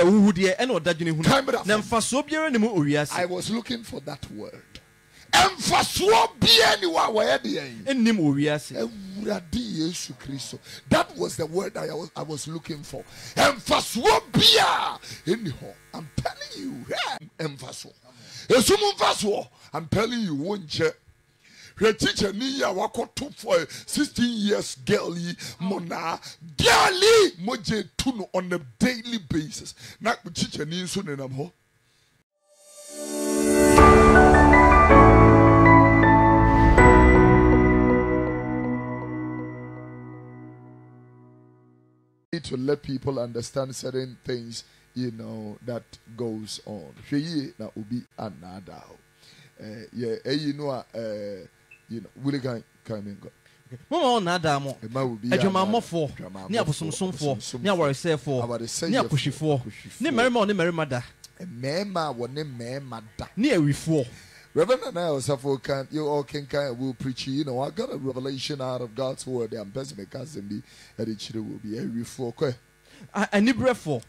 I was looking for that word. That was the word I was looking for. I'm telling you, I'm telling you, one check. Her teacher Nia Wakoto for 16 years girly mona girly moje tuno on a daily basis. Not with teacher Nia soon and I'm ho. To let people understand certain things, you know, that goes on. She na ubi another. You know, we can go. Mama on Adamo, Ejoma Mofo, near Posum for, near where I say for, near Pushy for, near Merimo, near Merimada, a mema, one name Memada, near we four. Reverend and I also can you all can will preach. You know, I got a revelation out of God's word. I'm pessimist cousin be at each will be every four. A nibra for,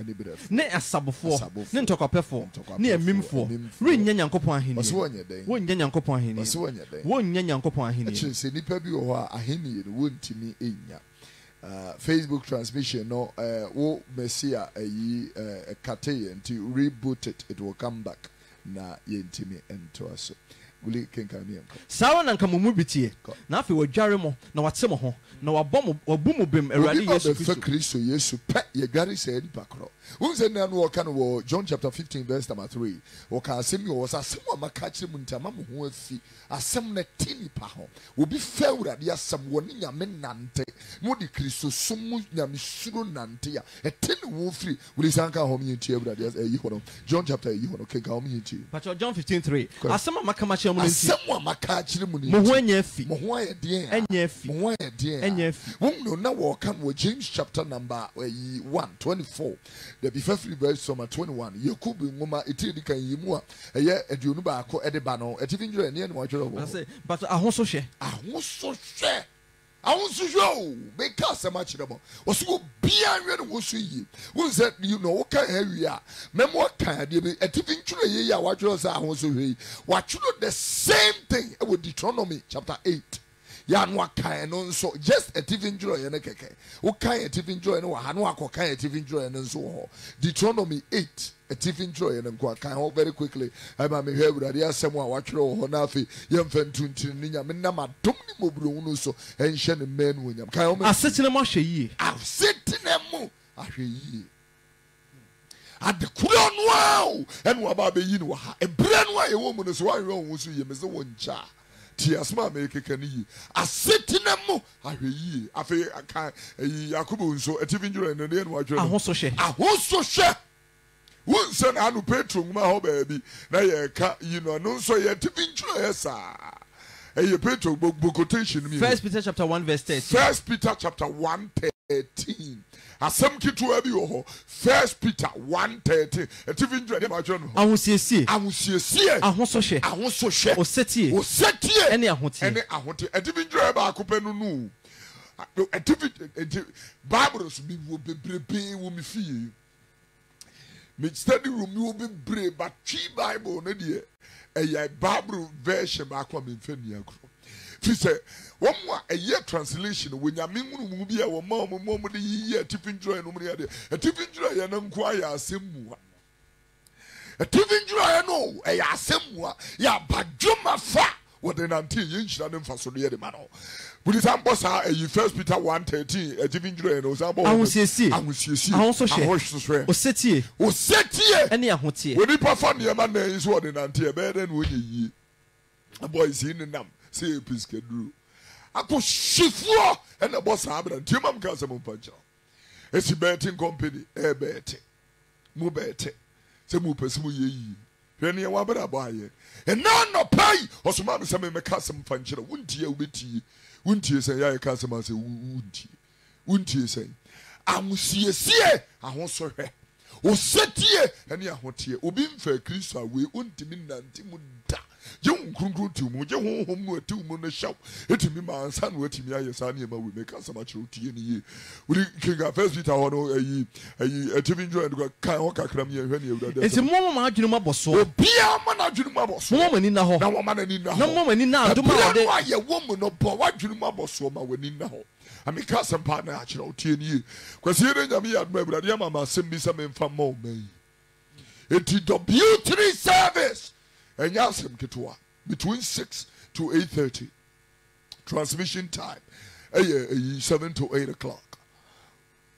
ne a sub for, nen talk up for, near mim for, ring yan copon hin, was 1 year day, 1 yan copon hin, was 1 year day, 1 yan copon hin. Say, Nipabi or a henny, wouldn't to me in ya. Facebook transmission, no, Messia a cate and to reboot it, it will come back. Na yentimi ento aso wuli kenkan mi enko sawa na nka mumu bitie na afi wadware mo na watsemo ho na wabomo wabumu bem Awurade Yesu Yesu pe ye dware se ni pakro unse na no woka no John chapter 15 verse number 3 woka asemi wo asem amaka kire mu ntama mo ho afi asem na tini pa ho obi fa Awurade asem wo ni nyame nante no di Kristo sumu nyame suro nante ya etini wo firi wuli sanka ho mi ntie Awurade yi ho no John chapter yi ho no kenka ho mi ntie but John 15:3 asem amaka ma kire mu nti asem amaka kire mu nti mo ho anya afi mo ho ayedie anya afi mo ho ayedie anya afi no na wo kan wo James chapter number 1:24 the before verse summer 21 Yakubu ngoma etidi kan yimu a eye aduonu ba akọ edeba no etifinjure ne no atwere ho but ahoso hwe because am much about was go beyond what you said, you know, can area memo can etifinjure ye ya watwere sa ahoso hwe watwere the same thing with Deuteronomy chapter 8 ya no kan no so just a TV joy na keke o kan a TV joy no ha no akokan a TV joy no so ho Deuteronomy 8 a TV joy na nko kan ho very quickly I ma me hwe Awurade asem a watwere ho na afi yemfa ntuntiri ni nyame na madom ni mobro no so enhye ne man wonyam kan ho asetene mo hwe yi asetene mo ahwe yi adekuro no ao enu aba be yi no ha ebre no a ye wo mu no so wa hwe ho so ye me se woncha Tiasma make kani asetina mo ahweyi afi aka Yakubu nso etivinjure ne ne wadwere ahoso hye wonse na anu Petro nguma ho baabi na ye ka no nso ye etivinjure esa eye Petro quotation mi 1 Peter chapter 1 verse 13 1 Peter chapter 1:13 asem kitu abi wo ho 1 Peter 1:13 etivinjure ne madwere no ahosiesie ahoso hye osetie ene ahote etivinjure ba akopenu nu Bible so bi wo bebrebe wo mi fie me study room wo bebre but tree Bible ne de Bible version ba akwa me mfa ni akro fi se one more a year translation when ya mingu bi e wo mom de yi etivinjure no mu de etivinjure ya na nko aya asemu etivinjure ya no e ya asemu ya badwoma fa what the nanti yinhira ne mfa so de de ma no budi sambo sa e 1 Peter 1:13 etivinjure no sambo ahosiesie ahoso hye osetie ene ahote we ni pa ne ma na yin so de nanti e be de no onye yi boys in nam say piske duru ako shifuo ene boss abra ntiema mka se mo pancha esi betting company bete mu bete se mu pese mu ye yi hwe ne wa bra bo aye e na no pai osuma me se me ka se mfanchira wuntie ubeti wuntie se ya ka se ma se wuntie se amusiesie ahoso hwe osetie ene ahotie obi mfa Kristo awe untimi nanti mu da you couldn't to mu, you home no 2 months shout. It me my son, what me I son, we make us so much routine. We can go first with our a TV joint and go Kaoka Kramia when you it's a moment I do my boss. Oh, be a man, I do my boss. Woman in the home, no man in the home, no woman in now. Do my woman no boy, what do my boss when in the home? I mean, cousin partner, actually, TNU. Because here in Yami at my brother, Yamma send me some info me. It is the beauty service. And Yasim Ketua between 6 to 8:30. Transmission time 7 to 8 o'clock.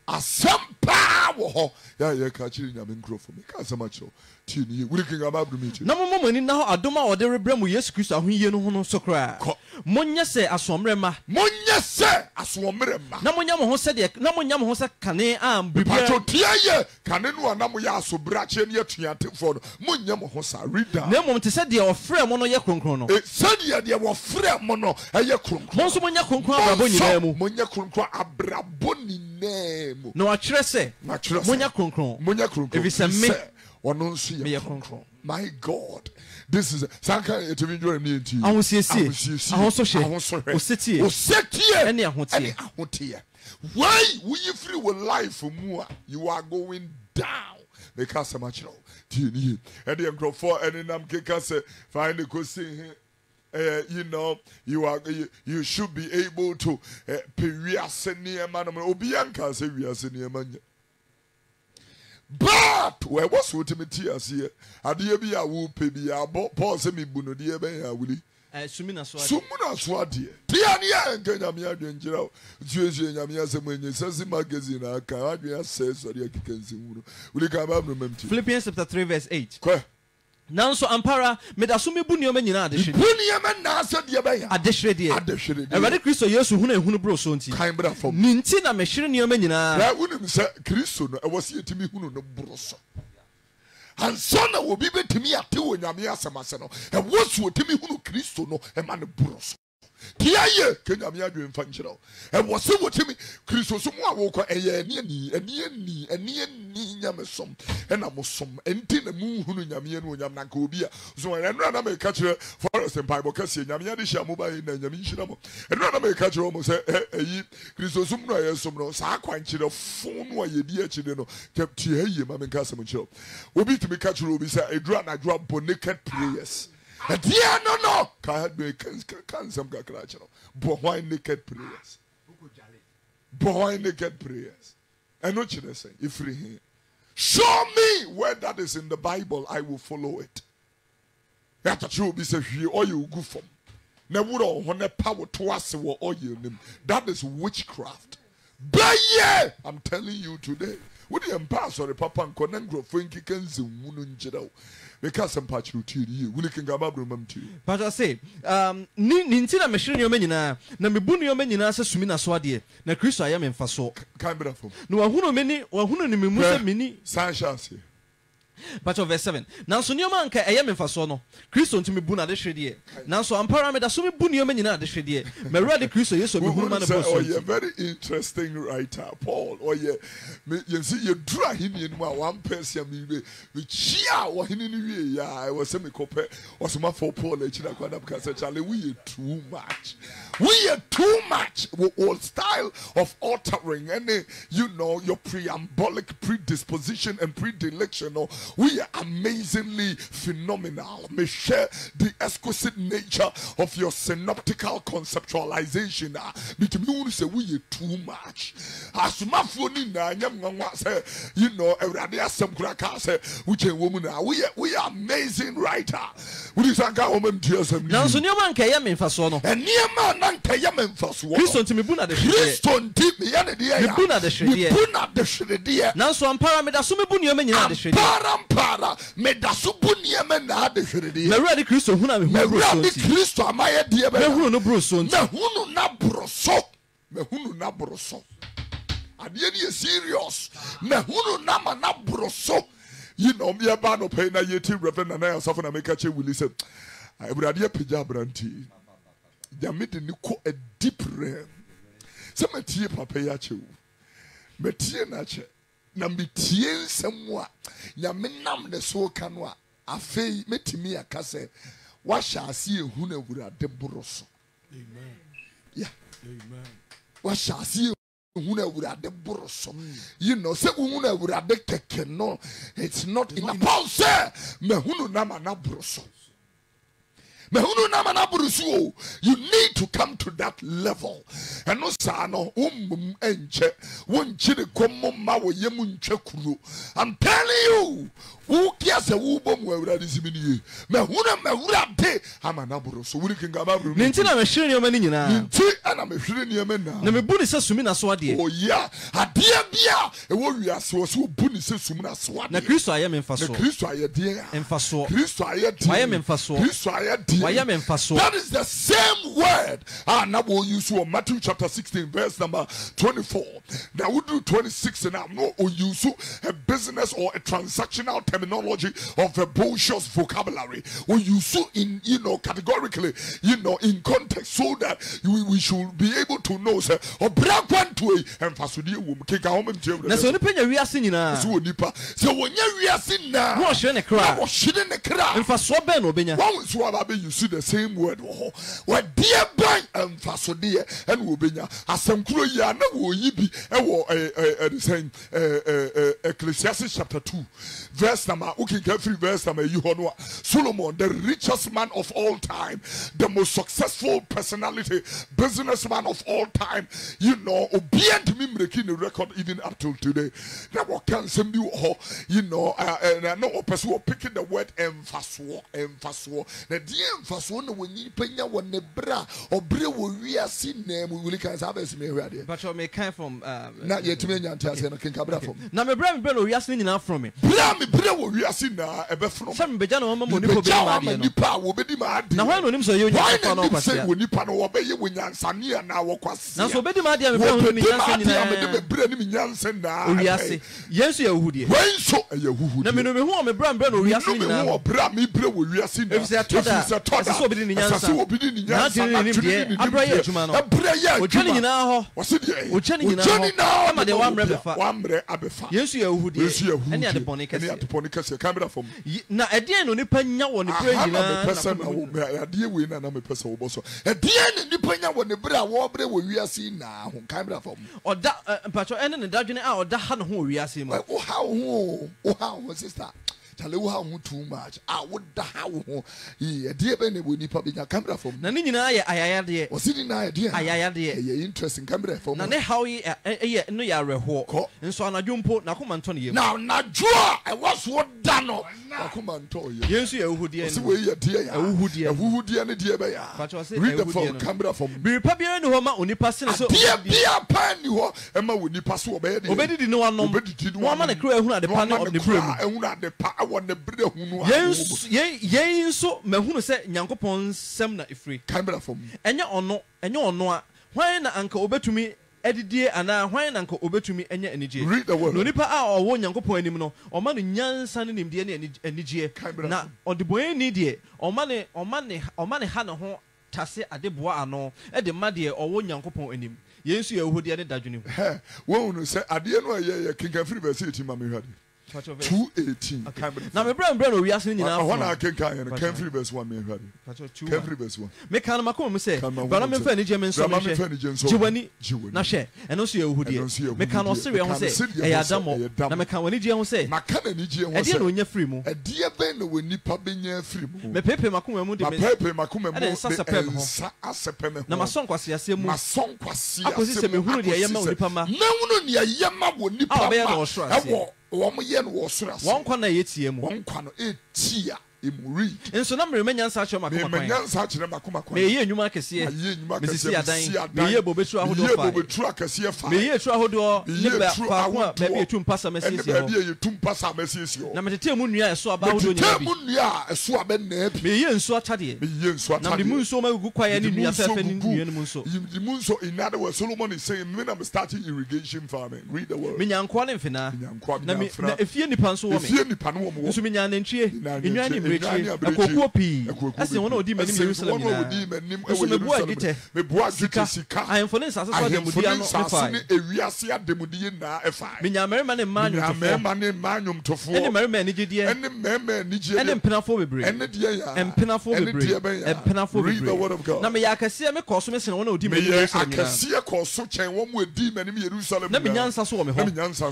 A some power. Yeah, catching Yamin Crow for me. Cousin Macho. TNU. We're looking about the meeting. No moment in now, I don't know what they rebel. Yes, Christa, who you know so cry. Monya say, as one rema. Monya say, as one rema. No one yam said, no one yam hosa cane am be Tia, Canenu Namuya so brache and yet for Munya Hosa. Read that. No one said they are free mono yakron. It said they were free mono a yakron. Monso Monya Kunkwa, Monya Kunkwa Abraboni name. No, I say, Monya Kunkron. Monya Kunkron. If it's a me. My God, this is Sanka TV me and I will see. I also share. Why will you free with life for more? You are going down because so much. And then for any namke find the question. You know, you should be able to pay senior man. Obianka say we are senior man. But where was ultimate as here? Adia be a whoop, be a pause me buno, dear Ben, I will. Sumina Swadi. Tiania and Kenyamia General, Jersey and Yamia, when you says the magazine, I can't says, or you can see. Will you come up remember? Philippians chapter 3, verse 8. Nanso ampara medasome bunio manyina adehwe bunio na asade ya adehwe de Ewade Kristo Yesu hunu ehunu bro so nti kan bra fam ninti na mehwere niyo manyina na wunim se Kristo no ewose yetimi hunu no bro so ansa na obi betimi ate onyame asemase no ewose otimi hunu Kristo no e ma ne bro so tiaye kenyame adwen fa nkyerɛw ewose wotimi Kristo so mo awoko eye ani nyame som ena mo som enti na mu hunu nyame no nyam nanka obi a so enra na me ka kyerɛ forest bible ka se nyame ade hia mo ba na nyame nhyira mo enra na me ka kyerɛ mo se eyi Kristo som no aye som no saa kwan kyerɛ fon no ayedi akide no tie aye ma me ka se mo kyerɛ obi timi ka kyerɛ obi se edura na adura naked prayers. Dear no, can some gacracho. Boy naked prayers. Boy naked prayers. And what should I say? If free here. Show me where that is in the Bible, I will follow it. That you be say or you go from. Never on a power to us or you name. That is witchcraft. But yeah, I'm telling you today. What the pass or the papa and conengro Frankie Kenzi Mununjero. Because some patch you to you. We can go back remember to you. But I say, Nintina machine your menina, Namibun your menina says Sumina Swadi, na Chris I am in Faso. Can't be from. No, who many or who mini Sanchez. But of verse 7. Now, so your man I am in Fasono. Christo to me buna de shredie. Now, so I'm parameter so me bunio menina de shredie. Meradi Christo, yes, oh, you're very interesting writer, Paul. Or you see, you draw him in one person. We cheer or in yeah, I was semi copper or some for Paul. Charlie, we are too much. We are too much. All style of altering any, you know, your preambolic predisposition and predilection. Or we are amazingly phenomenal. May share the exquisite nature of your synoptical conceptualization. Because say we are too much. As my phone say, you know, some crackers say, which a woman we are amazing writer. We is a woman tears and now so man kayam in fasono. And near man kayam in faso. Christo to me buna de Christo tip me and the buna de shredie. Buna de shredie. Now so am parameter so me bunio menina de shredie. Para me da subunia men na de hwede na ready Kristo huna me hunu bro so Kristo amaye de be me hunu no bro so me hunu na bro so me hunu na bro so ade ne serious me hunu na ma na bro so you know me ba no pay na yeti reverend na yourself na make che will say everade pija branti jamidi ni ko a deep realm se matie papa ya che metie na che na metie nsɛm a nyame nam ne so ka no a afei metimi aka sɛ wahyɛ ase ehu na Awurade boro so. Amen. Yeah. Amen. Wahyɛ ase ehu na Awurade boro so. You know, say ehu na Awurade keke no, it's not in a Paul say mehunu na ma na boro so. Mehunu na ma na boro so. You need to come to that level. And no sa no enche wonchi de komo ma wo yemu ntwa kuro. I'm telling you. Who cares a woman who is in me? Who amana boro so we can gaba bro. Nintina me hwere ne mani nyina. Ninti ana me hwere ne me na. Na me bu ni se sumi na so ade. Oh yeah. Ade bia e wo wiase wo so bu ni se sumi na so ade. Na Kristo aye me mfa so. Na Kristo aye de. Mfa so. Kristo aye de. Aye me mfa so. Kristo aye de. Aye me mfa so. That is the same word. Na wo use in Matthew chapter 16 verse number 24. Now we do 26 and I'm not use a business or a transactional terminology of a bullshit vocabulary. We use in, you know, categorically, you know, in context, so that we should be able to know, say, or black one to a and fasudi wum kika home and tell. Na so ni penya wiase nyina. So nipa. So when you wiase na. Wo hwe ne kra. Wo hwe ne kra. Mfa so be no benya. One so aba you see the same word. Wo dear ban and fasudi and wo benya. Asemkuro ya na wo yibi e wo the same Ecclesiastes chapter 2 verse number every verse number you know Solomon, the richest man of all time, the most successful personality, businessman of all time, you know, obedient me breaking the record even up till today. Now what can some you know, and I know a person who picking the word emphasis. The emphasis when you penya when the bra or bre we are seen name we will can have as me ready. But you may come from not yet to me and tell say no can cabra from. Na me bra me bra we are seen enough from me. Bra me bra we are seen na e be from. Some be jana mo ni po be ma de no. Nipa wo be di ma de. Na hwan no nim so ye onya fa no kwase. Why nipa no wo be ye wonyansane na wo kwase. Na so be di ma de me fa no mi nyansa nyina. Me de bra ni mi nyansa na. Owiase. Yensu ye huhudie. Wenso ye huhudie. Na me no me hu o me bra no owiase nyina. No me bra me bra wo wiase na. Efise toda. So be di nyansa. So be di nyansa. Na di ni abra ye adwuma no. Abra ye adwuma. Ojani nyina ho. Wose die. Ojani nyina ho. Ama de wa mre befa. Wa mre abefa. Yensu ye huhudie. Ene ade bone kese. Ene ade bone kese. Kamera from. Na edien no nipa nya wo ne bra nyina. Na ade we na me pesa wo boso. Edien ne nipa nya wo ne bra wo bre wo wiase na ho. Kamera from. Oda mpacho ene ne dadwene a oda ha no ho wiase mu. O ha ho sister. Chale wo ha ho too much. Wo da ha wo. Edie be ne wo nipa be nya kamera from. Na ne nyina ye ayayade. O si ni na edie. Ayayade. Ye interesting kamera from. Na ne how ye no ya reho. Nso anadwo mpo na koma nto ne ye. Na nadwo a was wo da no. Na koma nto ye. Yensu ye uhudie ni. Si we ye die ya. Uhudie. Uhudie ne die be ya. Read the phone camera from. Bi pa bia ne ho ma onipa se ne so. Bia pa ni ho e ma wo nipa so obeye de. Obedidi no wanom. Wo ma ne kra ehunu ade pa ne of the brem. Ehunu ade pa won the bre hunu. Yen so mahunu se Nyankopon sem na efri. Camera from. Enye ono a hwan na anka obetumi edidie ana hwan na anka obetumi enye anigye. Read the word. No nipa a owo Nyankopon anim no oma no nyansa ne nimdie ne anigye. Na odeboy ni de oma ne ha ne ho tase adeboa ano e de ma de owo Nyankopon anim. Yensu ye ohodi ne dadwene hu. Wo unu se ade no ye kinkan free verse 18 ma me hwade. 2:18. Na me bra no wiase nyina afọ. Wana kenkan ye can free verse 1 me hwade. Can free verse 1. Me kan makom me se bana me fa ni je me nso me hwe. Jiwani na hwe. Eno so ye ohudi. Me kan o sere ho se e ya damo. Na me kan wani je ho se. Ma kan ani je ho se. E de no nya free mu. E de be no woni pa benya free mu. Me pepe makom mu de me. Pepe makom mu. E sa sepem ho. Sa asepem ho. Na mason kwase ase mu. Mason kwase ase. Akosi se me hunu de ye ma woni pa ma. Me hunu ne ye ma woni pa ma. Ewo wɔn yɛ no wɔ soro ase. wɔn kwan na yɛ tie mu. wɔn kwan no etia emu read. nso na mmerɛ nyansa akyerɛ mako kwan. mmerɛ nyansa akyerɛ mako kwan. mɛ yɛ enyuma akɛseɛ. mɛ sisi adan. mɛ yɛ bobetu ahodoɔ fa. mɛ yɛ bobetu akɛseɛ fa. mɛ yɛ etu ahodoɔ ne baako a baabi etu mpasa mɛ siesie hɔ. ɛne baabi etu mpasa mɛ siesie hɔ. na mɛ tete mu nnua ɛso aba ahodoɔ nyinaa bi. mɛ tete mu nnua ɛso aba nnaa bi. mɛ yɛ nsuo atadeɛ. mɛ yɛ nsuo atadeɛ. na mɛ mu nsuo ma gugu kwaeɛ ne nnua fɛfɛ ne nnua ne mu nso. the mu nso in other words Solomon is saying when I'm starting irrigation farming read the word. mɛ nyankoa ne mfina. na efie nipa nso wɔ mɛ. efie nipa no wɔ mɔ. nso mɛ nyanantwie nnua ne mmire. abirechi akoko pi ase wona odi manim Jerusalem na so mebu adite sika ayemfone nsase so demudi ano efa ne ewiase ademudi na efa minyamerima ne manyum tofo ene merima ni gidie ene merima ni gidie ene mpenafo bebre ene die ya mpenafo bebre na me yakase me koso me sene wona odi manim Jerusalem na yakase koso chen wo mu edi manim Jerusalem na minyansa so wo me ho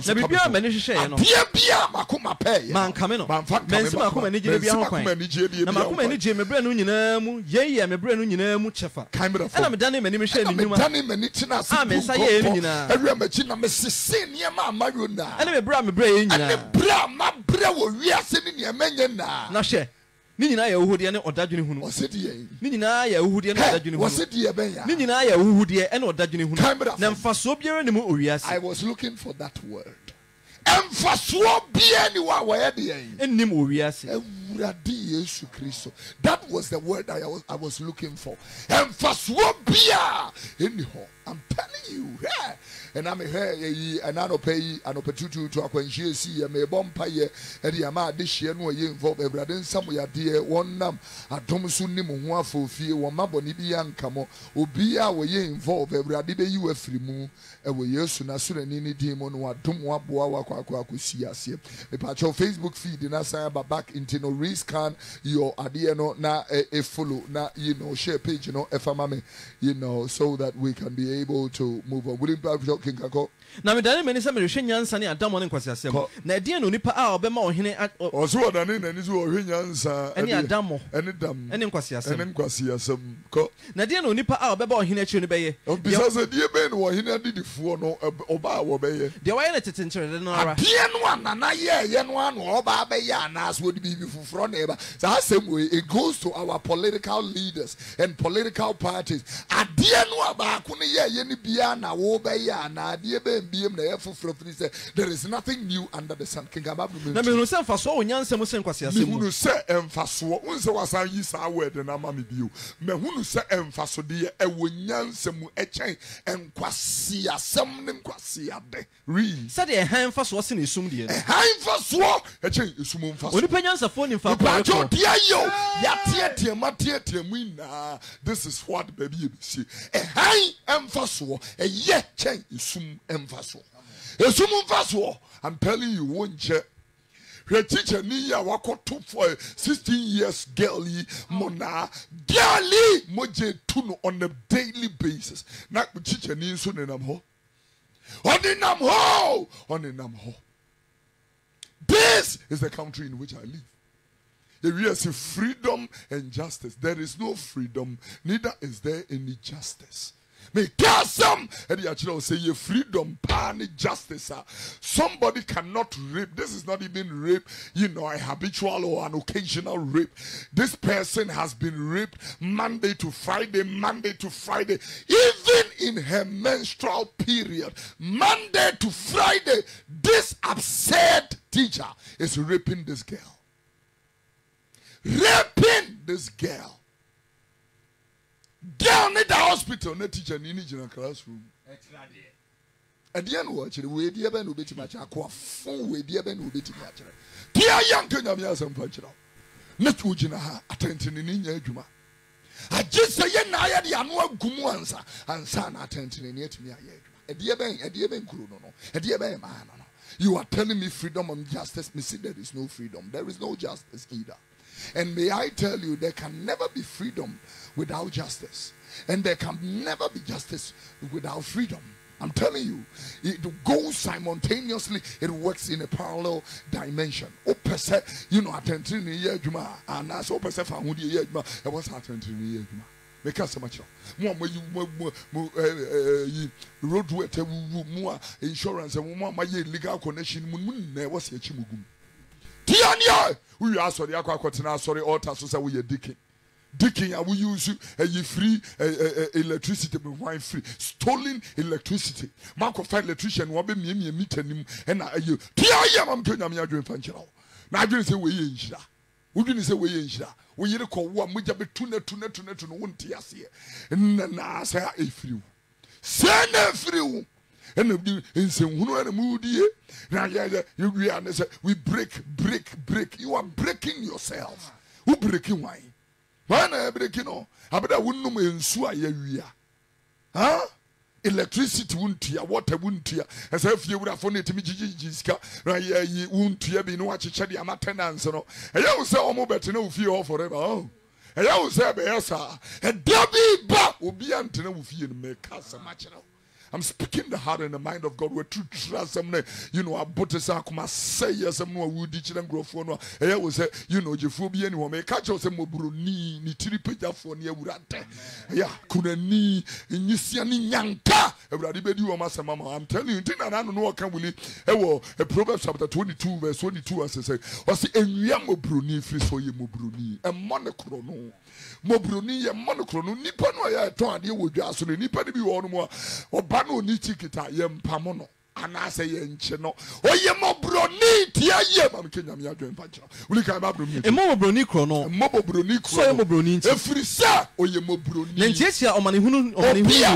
na bibia mani hwehwe no bia makoma pe mankame no mensi makoma ni gidie bia ho kwan na makoma ni gidie mebre no nyina mu ye mebre no nyina mu chefa na me dane manim hwehwe ni nyuma dane mani tina se mensa ye ni nyina awia machi na me sese niema amayo na ene mebre ye nyina ene bra ma bra wo wiase ni niema nya na hwe ni nyina ya uhude ne odadwene hunu osedi ni nyina ya uhude ne odadwene hunu osedi ben ya ni nyina ya uhude ene odadwene hunu na mfaso biara ne mu owiase. I was looking for that word. Emfaso bia ni wa ye de enim owiase ewurade Yesu Kristo. That was the word I was looking for. Emfaso bia eni ho. I'm telling you, yeah. And I'm here, and I don't pay an opportunity to acquaint see a may bompa ye, and the amount this year no ye involve a brother in somewhere dear one num a Thomasun Nimu for fear one mabonibian camo, Ubia were ye involve a brother you a free moon, and we used to Nasun and any demon or Dumwa Boa see us here. A patch of Facebook feed in us back into no rescan your adiano na a follow na share page FMame so that we can be able to move on. William Babjok King Kako. Na me dane meni se me hwe nyansa ne adam ne nkwase asem. Na de no nipa a obema ohene oso odane na ni so ohwe nyansa ene adam ene dam ene nkwase asem ko. Na de no nipa a obeba ohene achi no beye. Because de be no ohene adidifo no oba wo beye. De wa ye na tetenchere no ara. De no anana ye no ano oba beye anas wo di bibi fufuro na eba. So asem we it goes to our political leaders and political parties. Ade no aba ko ne ye ni bia na wo beye ana de be there is nothing new under the sun. King Ababu. Na me hunu se mfaso onyansa mu se nkwase asem. Me hunu se mfaso unse wasan yi sa word na ma me bio. Me hunu se mfaso de e wonyansa mu echen nkwase asem ne nkwase ade. Read. Said e han mfaso se ne sum de. E han mfaso echen esum mfaso. Oni panyansa fo ni mfa kwa. Ba dia yo. Ya tie mu ina. This is what baby you see. E han mfaso e ye chen esum mfaso. I'm telling you, one check. Her teacher Nia Wakoto for 16 years girly mona girly moje tuno on a daily basis. Not with teacher Nia soon in ho. On in ho. This is the country in which I live. If you see freedom and justice, there is no freedom, neither is there any justice. Me some and the actual say your freedom, pan justice. Somebody cannot rape. This is not even rape, a habitual or an occasional rape. This person has been raped Monday to Friday, even in her menstrual period, Monday to Friday. This absurd teacher is raping this girl. Girl need the hospital, no teacher, ni in a classroom. At the end, watch it. We dear Ben will be to match a phone with dear Ben will be to match it. Dear young Kenya, some punch it out. Not Ujina, attention in Yajuma. I just say, I had the annual Gumuansa and son attention in yet me. A dear Ben Kuruno, a dear Ben man. You are telling me freedom and justice. Me see there is no freedom. There is no justice either. And may I tell you, there can never be freedom without justice. And there can never be justice without freedom. I'm telling you, it goes simultaneously. It works in a parallel dimension. Attention in here, Juma, and that's what percent found here, Juma. It was attention in here, Juma. Because so much road insurance and my legal connection. Was a chimugum. Tiania, we are sorry, sorry, altar, so we are dicking. Dicking, I will use you free electricity, wine free, stolen electricity. Mark of electrician, will be me meeting him, and you. Tia, I'm telling you, I'm doing functional. Now I didn't say we in Shida. We didn't say we in Shida. We didn't call one, we just be tuna, one tears here. And then I say, a few. Send a few. And in some moody, we break. You are breaking yourself. Who breaking wine? Why not breaking no? Abeda wunum ensu ayawia. Huh? Electricity wuntia, water wuntia. As if you would have phone it to me, Jiska, Raya wuntia be no achicha the maintenance. No, and you say, oh, better no fear forever. Oh, and you say, Beasa, and Debbie Ba will be until no fear to make us a match. I'm speaking the heart and the mind of God. We're true trust them. You know, I put us out. I say yes, I'm no wood ditch and grow for no. I was say, you know, you fool be anyone. May catch us a mobruni, ni tiripe for near Urate. Yeah, couldn't ni in you see any yanka. Everybody bed you, Master Mama. I'm telling you, I don't know what can we a Proverbs chapter 22, verse 22, as I say, was the Enyamo Bruni, free for you, Mobruni, a monochrono. Mobruni, a monochrono, Nippon, I told you with us, and Nippon be one more. No ni tikita yem pamono anase yencheno oye mobroni tia yem am kenya me adwen pacha uli kan ba broni e mobroni krono so ye mobroni nti efrisa oye mobroni ntia omane hunu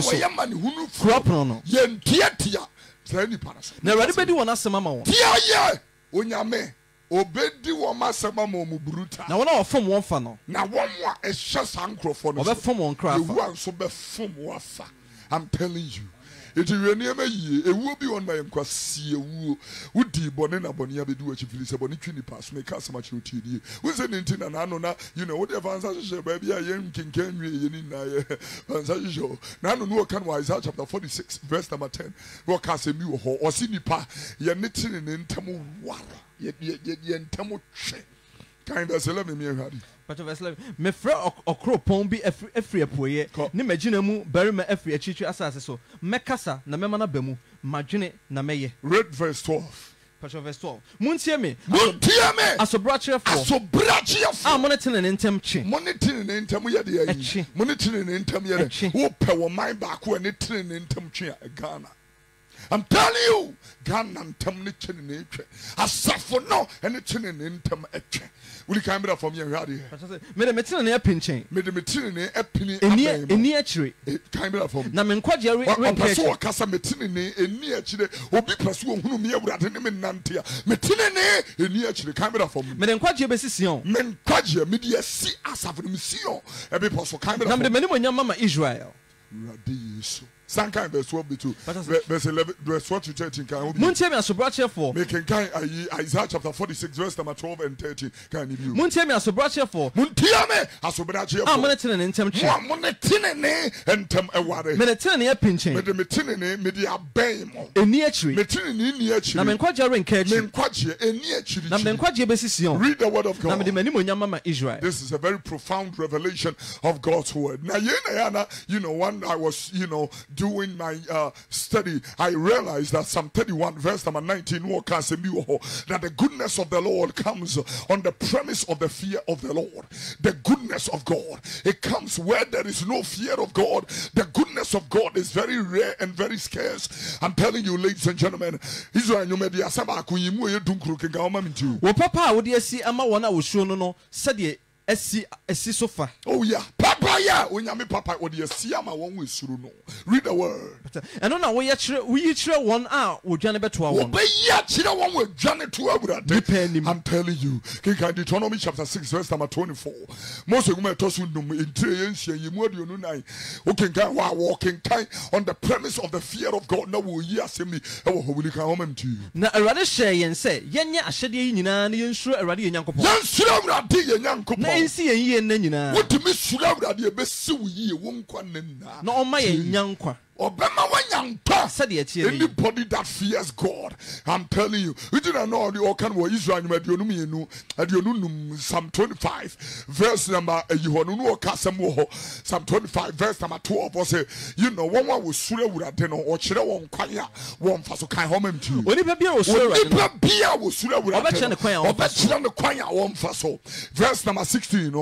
so oye mane hunu krono no yentia say ni parasa na rade bedi wona asema ma won tia ye onyame obedi wo masema mo bruta na wona ofom won fa no na won wa ehye sankrofo no obefom won krafa you wan so befom wo fa. I'm telling you. It will never ye, a will be on my inquasi, would be bonena bonia be do a chief, a bonitini pass, make us much routine. Who's an intin and anona, you know, what the advantage baby, I am king can you show. Now, no can wise chapter 46, verse number 10. What can say you or sinipa, ye knitting in Tamu war, yet Tamu che. Kind of 11 years. But verse 11, me fra okro pon bi efri apoye ne magina mu bari ma efri achichi asase so mekasa na mema na bamu madwene na meye. Read verse 12. But verse 12, muntie me asobrachefo monetene ne ntem chi monetene ne ntem ye de ayi monetene ne ntem ye de wo pe wo man ba ko ne tene ne ntem chi Ghana. I'm telling you, Ghana ntem ne chene ne twe asafo no ene chene ne ntem etwe. Will come back from your radio? Me the metin na pinchen. Me the metin na epini abem. Eni akire. Come back from. Na me nkwaje renke. So kasa metin na eni akire. Obi praso ohunu me awurade ne me nante a. Metin na eni akire. Come back from. Me the nkwaje besi Sion. Me nkwaje me de si asafo me Sion. Ebi poso come back. Na me the menim onyam mama Israel. Radiso. Sankai verse 12 to verse 11 verse 12 to 13 can be. Muntie me asobrachefo. Making kind Isaiah chapter 46 verse number 12 and 13 can you. Muntie me asobrachefo. Muntie me asobrachefo. Monetene ne ntem che. Monetene ne ntem eware. Me netene ne pinchen. Me de metene ne me de aben mo. Eni akiri. Metene ne ni akiri. Na me nkwaje renke akiri. Me nkwaje eni akiri. Na me nkwaje besi Sion. Read the word of God. Na me de menim onyam mama Israel. This is a very profound revelation of God's word. Now you know when I was doing my study, I realized that Psalm 31 verse number 19 that the goodness of the Lord comes on the premise of the fear of the Lord. The goodness of God, it comes where there is no fear of God. The goodness of God is very rare and very scarce. I'm telling you, ladies and gentlemen, Israel you may be a sama kunyimu ye dunkuru kenga oma mintu. Wo papa wo de asi ama wona wo suo no no sade esi sofa. Oh yeah, papa yeah. Onyame papa odi esi ama won we suru no. Read the word. Eno na wo ye kire won a wo dwane beto a won. Wo be ye kire won we dwane to awurade. I'm telling you. King Deuteronomy chapter 6 verse number 24. Moses guma tosu ndum entire yensia yemu aduonu nan. O kenkan wa walking kind on the premise of the fear of God. Na wo yi asemi e wo hobuli kan homamti. Na awurade hye yen se yenye ahyede yi nyina na yensuro awurade yenyankopon. Yensuro awurade yenyankopon. Ensi yen yie na nyina. What me sura awurade e besi wo yie wo nkwa nna. Na oma yen nyankwa. Anybody that fears God, I'm telling you, we didn't know the Okan were Israel, Psalm 25, verse number Psalm 25, verse number 12. Was one was Sura would have done or Chira one Kwaya, one for so kind home to you. When Bia was Sura would have done the Kwaya, one for so. Verse number 16,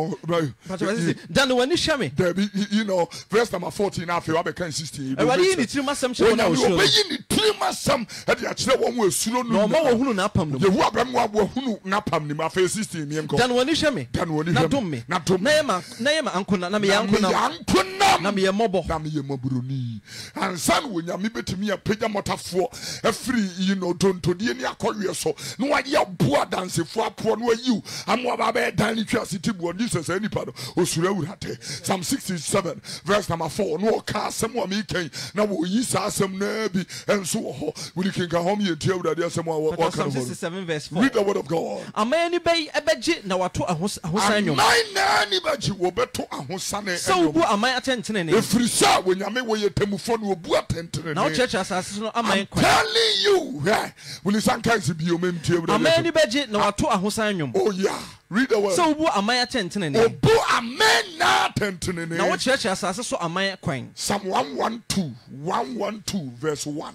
then when you show me, verse number 14 after I became 16. Awurade ni tiri masam hye wona wo suro. Obeyi ni tiri masam e de akire won wo suro no. No ma wo hunu na apam no. Yehu abram wo hunu na apam ni ma fa system mi enko. Dan woni hye me. Dan woni hye me. Na dum me. Na yema ankona na me yankona. Yankona nam na meyɛ mmɔbɔ na meyɛ mmɔborɔni ansa na onyame bɛtumi apagya mmɔtafoɔ afiri dontodie ne akɔweɛ so na wayɛ boa dansefoɔ apoɔ na wayiw amoa babɛyɛ dan ne twa ase tibuɔ jesus saa nipa no ɔsuro awurade psalm 67 verse number 4 na ɔka asɛm a mekan na wɔyi saa asɛm naa bi ɛnso wɔ hɔ wode kenka hɔ meyɛnti awurade asɛm a wɔka Psalm no 67 verse 4 read the word of God aman ni ɛbɛgye na wato ahosan nnwom aman naa ni bɛgye wɔbɛto ahosane sɛ wobu aman atɛntene ne ɛfiri sɛ wɔnyame wɔyɛ tamufɔ no wɔbu atɛntene na wokyerɛkyerɛ asase so no aman kwan telling you wone sanka nsi bio mamtie awurade aman ni bɛgye na wato ahosan nnwom oh yeah read the word sɛ wobu aman atɛntene ne obu amen na atɛntene ne na wokyerɛkyerɛ asase so aman kwan Psalm 112 verse 1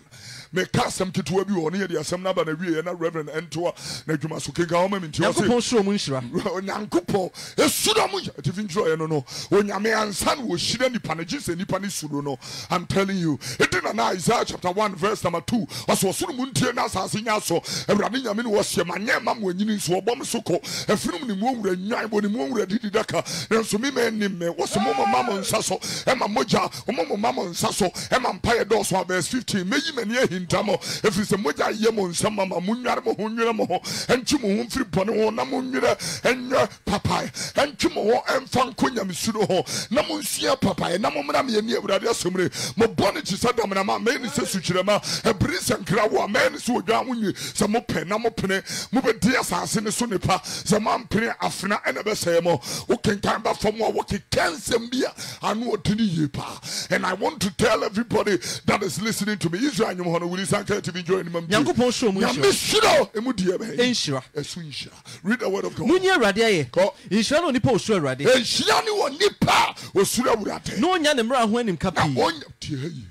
meka asɛm ketewa bi wɔ ne yɛde asɛm no aba na wieɛ na reverend ɛntoa na adwuma so kenka wɔma menti nyankopɔn suro mu nhyira onyankopɔn ɛsuro mu atifi ntwerɛeɛ no no onyame ansa na wɔhyira nipa no gye sɛ nipa no suro no I'm telling you ɛdi na na Isaiah chapter 1 verse number 2 ɔsɛ ɔsoro mu ntie na asase nya so awurade nyame no wɔhyɛ manyɛ ma mo anyini nso ɔbɔ me so kɔ afirim ne mu owura nwan bɔ ne mu owura didi daka nanso me ma anim me wɔsɛ mo ma mo nsa so ɛma mogya mo ma mo nsa so ɛma mpayɛ dɔɔso a verse 15 meyi m'ani ahinta mo ɛfiri sɛ mogya yɛ mo nsɛm ama monware mo ho nwere mo ho ɛntwe mo ho mfiri bɔne ho na monwere ɛnyɛ papae ɛntwe mo ho ɛmfa nkɔ nyamesuro ho na monsua papae na mommra meyɛni awurade asɛmre mobɔne kye sɛ damenama mɛne sɛ sukyerɛma ɛbere sɛ nkra wo a mɛne sɛ odwa ho nwi sɛ mopɛ na mopene mobɛdi asase ne so nipa sɛ moampene afena ɛna bɛsɛe mo wokenkan bɛfa mu a wokeka nsɛm bi a ano ɔdene yie paa and I want to tell everybody that is listening to me Israel nyom hɔ no wuli sanka TV join nimam nyankopɔn suro mu nhyira emu die bɛ nhyira ɛso nhyira read the word of God munyi awurade ayɛ nhyira no nipa osuro awurade nhyira ne wɔ nipa osuro awurade na onya ne mmara ho anim ka pii onya tie yi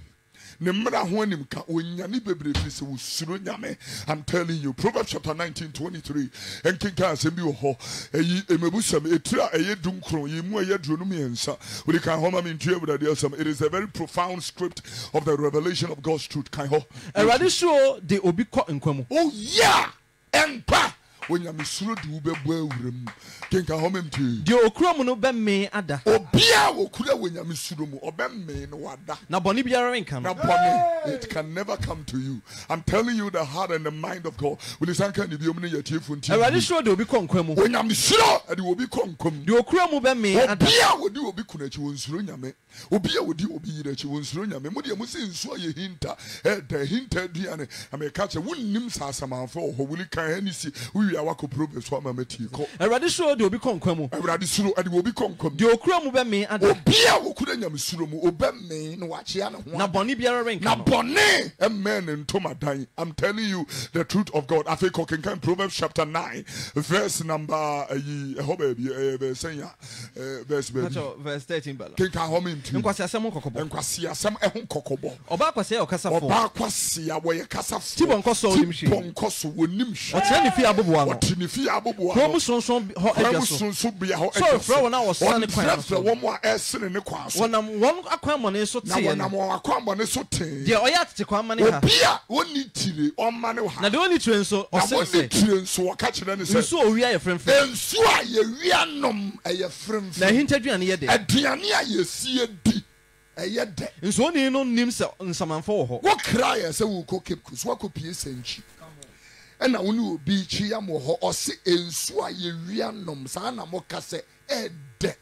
ne mmara ho anim ka onya ne bebree fi sɛ osuro nyame I'm telling you Proverbs chapter 19:23 ɛnkenka asɛm bi wɔ hɔ ɛyi emebusam etira ɛyɛ dunkron yi mu ɛyɛ duro no mmiɛnsa wode kan hɔ ma me ntua awurade asɛm it is a very profound script of the revelation of God's truth kan hɔ awurade suro de obi kɔ nkwa mu oh yeah ɛnkwa onyame suro de wo bɛbɔ awura mu kenka hɔ ma mtie deɛ okura mu no bɛmee ada obia wokura wonyame suro mu ɔbɛmee no wada na bɔne biara renka na bɔne it can never come to you I'm telling you the heart and the mind of God wili sanka ni biom ne yɛtiefo nti awurade suro de obi kɔ nkwa mu onyame suro de obi kɔ nkwa mu deɛ okura mu bɛmee ada obia wodi obi kuna akyi wɔ nsuro nyame obia wodi obi yira akyi wɔ nsuro nyame mo deɛ mo sɛ nsuo yɛ hinta ɛda hinta aduane ameka kyɛ wonnim saa asamanfo wɔ wili kan ani si wiwi awakɔ probe so ama matie kɔ awurade suro de obi kɔ nkwa mu awurade suro de obi kɔ nkwa mu deɛ okura mu bɛmee ada obia wokura nyame suro mu obɛmee na wakyea ne ho na bɔne biara renka na bɔne ɛmmɛn ne ntomadan I'm telling you the truth of God afei kɔ kenkan Proverbs chapter 9 verse number ɛhɔ baabi bɛsɛn a verse baabi verse 13 bala kenkan hɔ me nti nkwasiasɛm nkɔkɔbɔ nkwasiasɛm ɛho nkɔkɔbɔ ɔbaa kwasiɛ ɔkasafo ɔbaa kwasiɛ wɔyɛ kasafo tibɔ nkɔ so onim hwee tibɔ nkɔ so wɔnim hwee ɔtena ne fie aboboa no ɔte ne fie aboboa kurom sonson hɔ adwa so sonson bia hɔ so ɔfrɛ wɔn a wɔsane kwan no so wɔn a ɛsene ne kwan so wɔnam wɔn akwan mmɔne so na teɛ no wɔnam wɔn akwan mmɔne so tee deɛ ɔyɛ atete kwan ma ne ha obi a wɔnni tire ɔma ne ha na deɛ ɔnni tire nso na ɔse wɔnni sɛ tire nso wɔka kyerɛ ne sɛ nsuo a owia yɛ frɛmfrɛm nsuo a yɛwia nom ɛyɛ na frɛmfrɛm ahintadwuane yɛ dɛ aduane a yɛsie di ɛyɛ dɛ nsuo ni no nim sɛ nsamanfo wɔ hɔ wokra yɛ sɛ wokɔ Cape Coast wakɔpie sɛnkyi ɛna wo ne obi kyi yam wɔ hɔ ɔse nsuo a yɛwia nom saa na moka sɛ ɛdɛ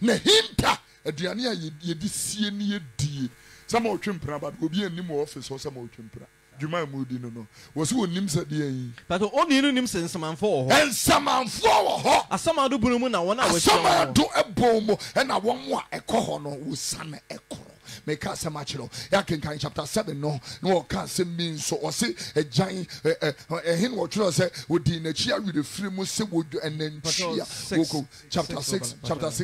na hinta aduane a yɛde sie ne yɛdie sɛ ma ɔtwe mpra ba obi anim wɔ ɔfice hɔ sɛ ma ɔtwe mpra dwuma mu di no wɔ sɛ wɔnim sɛ deɛ yi but ɔni no nim sɛ nsamanfo wɔ hɔ nsamanfoɔ wɔ hɔ asamado bunu mu na wɔn a wɔahyia asamado ɛbɔ mu ɛna wɔn a ɛkɔ hɔ no wosane ɛkorɔ meka asɛm akyerɛ yɛakenkan chapter 7 no na wɔka asɛm bi nso ɔse agyan ɛhe no wɔtwerɛ sɛ wɔdii n'akyi awerɛfiri mu sɛ wɔdwa ɛnantwi a wɔkɔ chapter 6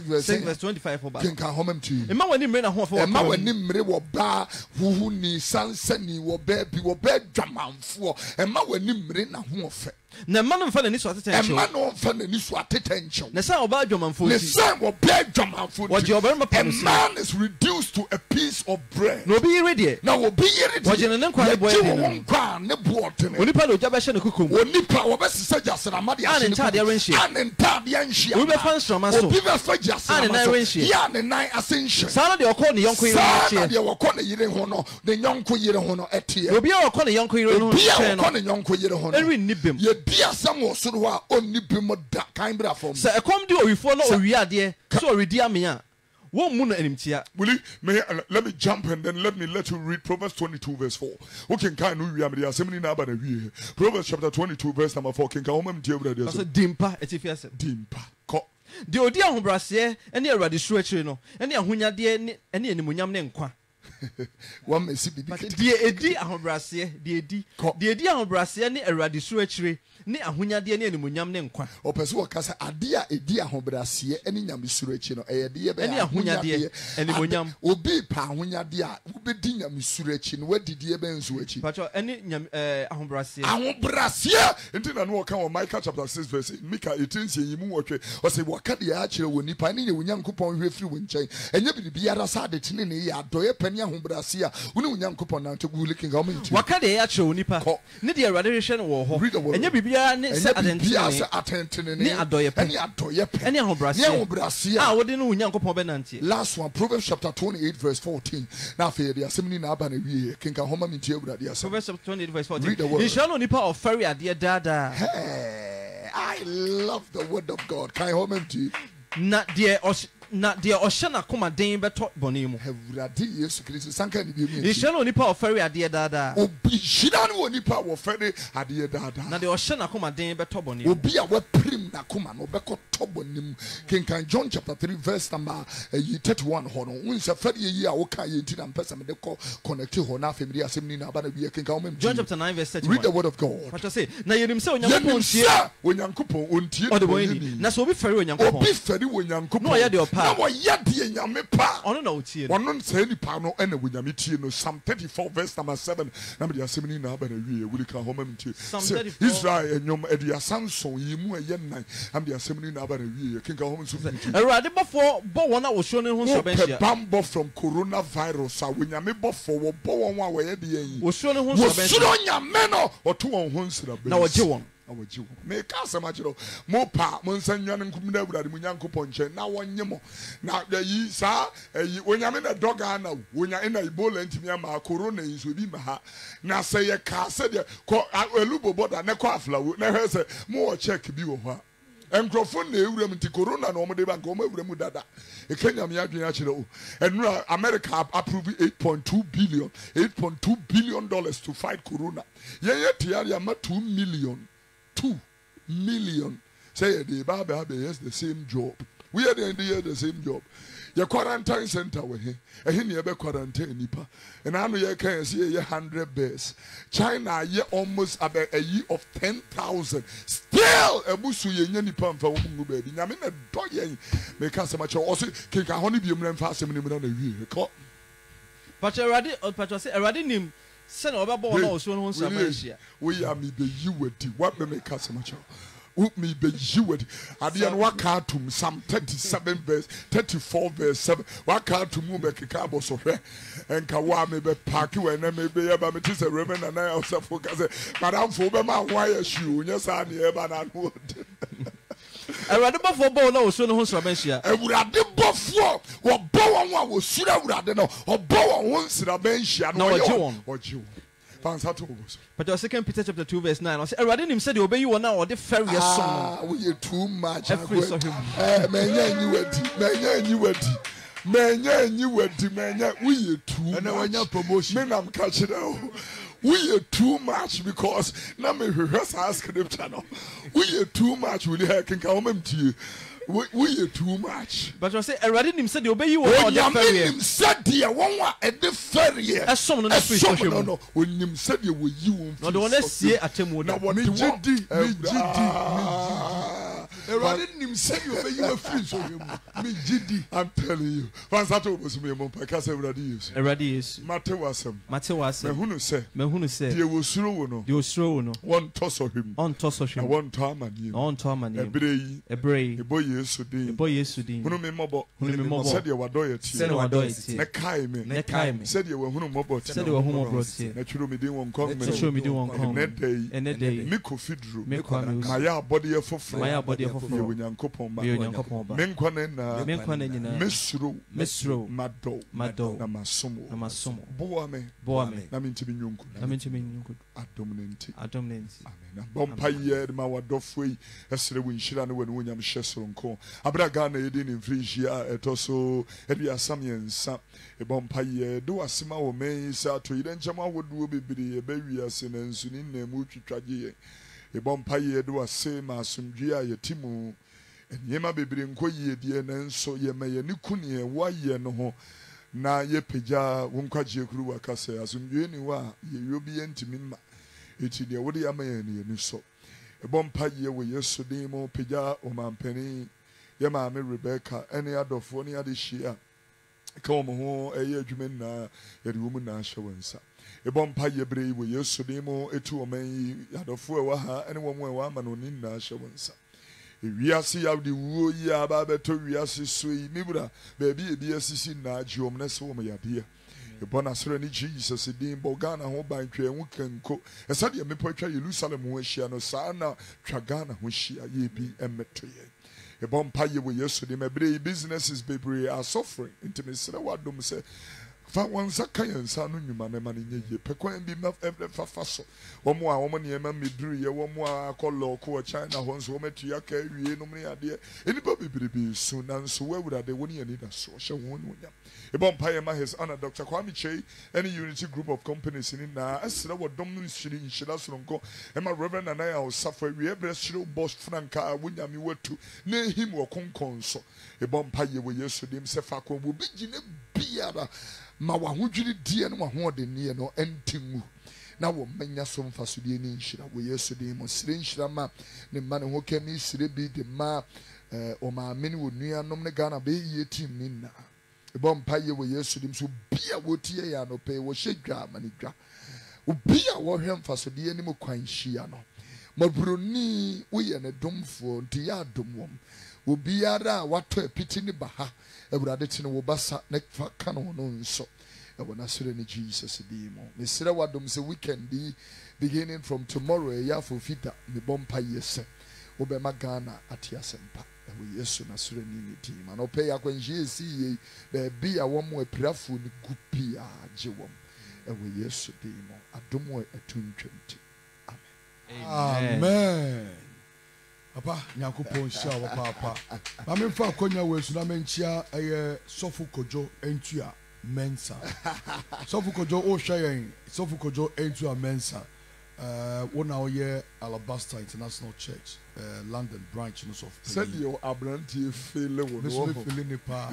verse 25 kenkan hɔ mam tii ɛma w'ani mmere na hoɔfɛ ɛma w'ani mmere wɔ baa huhuni sansani wɔ baa bi wɔ baa dwamanfoɔ ɛma w'ani mmere na hoɔfɛ Na man no fa na ni so atete nche. Man no fa na ni so atete nche. Na sa oba adwomanfo ti. Na sa oba adwomanfo ti. Woje oba mapa no. Man is reduced to a piece of bread. No be yire de. Na obi yire de. Woje ne nkwa ne boy de. Nkwa ne boot ne. Onipa lo jaba hye ne kukum. Onipa wo be sesa jasera made ase. An ntade renhye. An ntade renhye. We be fan stroma so. Obi be fa jasera. An nan renhye. Ya ne nan ascension. Sa na de okọ ne yonko yire renhye. Sa na de okọ ne yire ho no, ne yonko yire ho no etie. Obi a okọ ne yonko yire ho. Obi a okọ ne yonko yire ho no. Eri nibem. Ye di asam wo so ho a onni bem da kan bra fom. Sa ekom di owifo no owi ade so oridi amia. Wo mu no animtia. Let me jump and then let you read Proverbs 22 verse 4. Okay, kan no wi amde asem na ba na wi. Proverbs chapter 22 verse number 4. Ken kan wo mam tie bra de so. So dimpa etifia se. Dimpa. Ko. De odi ahobrase ene awrade suru akire no. Ene ahonyade ene animunyam ne nkwa. One may see bibi. De edi ahobrase, de edi ahobrase ne awrade suru akire. Ne ahonyade ne animunyam ne nkwa. Opese wo kasa ade a edi ahobrase ene nyamesuru achi no eyede ye be ahonyade animunyam. Obi pa ahonyade a wo be di nyamesuru achi no wadidi ye be nso achi. Pacho ene ahobrase. Ahobrase enti na no wo kan Micah chapter 6 verse Micah 18 say yimu wotwe o say wo ka de a kire wo nipa ne ye Onyankopon hwe firi wo nchen enye bibi ara sa de tene ne ye adoye pani ahobrase a wo ne Onyankopon na ntegu liking ga menti. Wo ka de a kire wo nipa ne de awrade hwe no wo ho. Enye bibi ne se atentene ne adoye pe ene ahobrase a wode no Onyankopon be nante. Last one, Proverbs chapter 28 verse 14. Now for the assembly na aba na wie kenka homa mintie awurade asem. Proverbs chapter 28 verse 14. You shall no nipa of fairy ade dada. I love the word of God. Kai homa mintie. Na de oshana koma den beto bonemu. Awurade Yesu Kristo sanka ni bi mi. You shall no nipa of fairy ade dada. Obi shira no nipa wo fairy ade dada. Na de oshana koma den beto bonemu. Obi a we prim na koma no be ko tobonim. Kenkan John chapter 3 verse number 31 ho no. Unse fairy yi a wo kan ye ntina mpesa me de ko connect ho na family assembly na aba na bi kenkan o mem. John chapter 9 verse 31. Read the word of God. What you say? Na yenim se Onyankopon tie. Onyankopon ontie. O de boyini. Na so obi fairy Onyankopon. Obi fairy Onyankopon. No ya de opa. Na wo ya de nyame pa. Ono na otie. Ono se ni pa no ena Onyame tie no. Psalm 34 verse number 7. Na me de assembly na aba na wie we kan ho mem tie. Israel enyom eduasan so yimu eye nan. Am de assembly na aba na wie kenkan ho so. Awurade bofo bo wona wo hwo ne ho so ben hia. Bambo from coronavirus a Onyame bofo wo bo won a wo ye de yin. Wo hwo ne ho so ben hia. Wo hwo nyame no oto won ho nsira ben. Na wo je won. Me ka asema kiro mo pa mo nsanyane nkum na awurade mo Nyankopon nche na wonye mo na yi sa yi Onyame na doga na wonya na Ebola ntimi ama corona yi so bi ma ha na se ye ka se de ko elubo boda ne ko aflawo na he se mo check bi wo ho enkrofon na ewuram nti corona na omode ba nka omo ewuram dada e Kenya me adwen a kire o enura America approve 8.2 billion to fight corona ye tiari ama 2 million say the Baba has the same job. We are the same job. Your quarantine center we here. And here be quarantine nipa. And I know you can see 100 beds. China ye almost about a year of 10,000. Still a busu ye nipa mfa wo mu baby. Nyame na do ye. Make us much also can honey be mrem fa asem ni mu na wie. Ko. But Awurade say Awurade nim se na obabo na oso no nsa ba hia. We are me be you with what make us much. Me be you with Adian Wakatum, Psalm 37 verse 34 verse 7. Wakatum be Kikabo so and Kawame be Paki when I may be able to say Reverend and I also focus. Madame Fobema, why a shoe? Yes, I never would. Awurade bofo bo na oso no ho nsa ba hia. Awurade bofo wo bo won wo sura awurade no obo won ho nsa ba hia no oje But 2 Peter chapter 2 verse 9. I say, Awurade nim say de obey you na o de ferry song. We too much. Menya we too. And when promotion. Men am catch it out. We are too much because na me rehearse our scripture no. We are too much. We can come to you. We are too much. But I say, Awurade nim say de obey you na o de ferry. Nim said de won wa e de ferry. Esom no free social. No. Nim said de we you. No the one see atemu na what I'm telling you. Once I told me, because everybody is. Matewasem. Mehunu say. They will slow no. One toss of him. One time and you. A boy yesterday. Who said you were doing it. Said Nekai me. Said you were Huno. Said you were Huno. Natural me doing one and a day. Miko Fidru. My body of Mesro Mado Namasomo Boame Namin to be Yunku Adomnenti Bompaye Mawadofwe as the Winshirano when William Shesonko Abragana Edin in Frisia et also Edia Samian Sap a Bompaye do a Sima or May Sato Eden Jama would be a baby as in and Sunin Muchi Tragie a Bompaye do a same as some Gia Timu. Yema bebre nko yie die na nso yema ye ne kuni e wa ye no ho na ye peja wonkwaje kuru wakase asumdwe ni wa ye yobi entimi ma eti de wode yama ye ne so e bompa ye we yeso de mo peja o mampani ye ma me Rebecca ene adofo ne ade hia ka o mo ho eye adwuma na ye de wo mu na hye wonsa e bompa ye bre we yeso de mo etu o man adofo e wa ha ene wo mo e wa ma no ni na hye wonsa wiase ya de wo ya ba beto wiase so yi mibra baby e bi asisi na ajiom na se wo me yade e bona soro ni Jesus din bogana ho ban twa hu kanko e sa de me potwa Jerusalem ho ahia no sa na twa Ghana ho hia ye bi emeto ye e bon pa ye wo Yesu de mebre businesses bebre are suffering intimacy na wadom se fa wansa kan sa no nwuma na ma ne ye pekwan bi ma fa so omo a omo ne ma meduru ye omo a akolo ko China ho nso omo tua ka wie no me ade enipa bibiribi su na nso wawurade woni ani da so hye won no nya e bon paye ma his honor Dr. Kwame Chey any unity group of companies in na asira wodom no nshira so nko e ma Reverend Anaya o safa wie bre shiro boss franka wonyame watu na him wo konkon so e bon paye wo Yesu dim se fa ko bo bigine biara ma wa hodwiri die no wa ho de ne no entingu na wo manya so mfasodie ni nhira wo Yesu de mo sire nhira ma ne ma ne ho kani sire bi de ma o ma ameni wo nuanom ne Ghana be yie team ni na e bom paye wo Yesu de so bia wo tie ya no pe wo hyedwa manidwa obia wo hwe mfasodie ni mo kwan hia no mabroni wo ye ne domfo nti ya domwom obiara wato apiti ni baha Eburade tine wo basa na ka no no nso e wona sere ni Jesus di mo me sere wadom se weekend di beginning from tomorrow e ya for fita me bompa yese wo be magana atiasempa e wo Yesu na sere ni di ma no pe ya kwanjie si ye be bia wo mo apirafo ni gupia agewom e wo Yesu di mo adomo etuntwenti amen amen Papa, Nyankopon sha wa papa. Ba me fa konya wesu na menchia Sofu Kojo Entua Mensa. Sofu Kojo o hwayen, Sofu Kojo Entua Mensa. Wona oye Alabaster International Church, London branch of. Said you abranti feel wo no. Feel ni pa.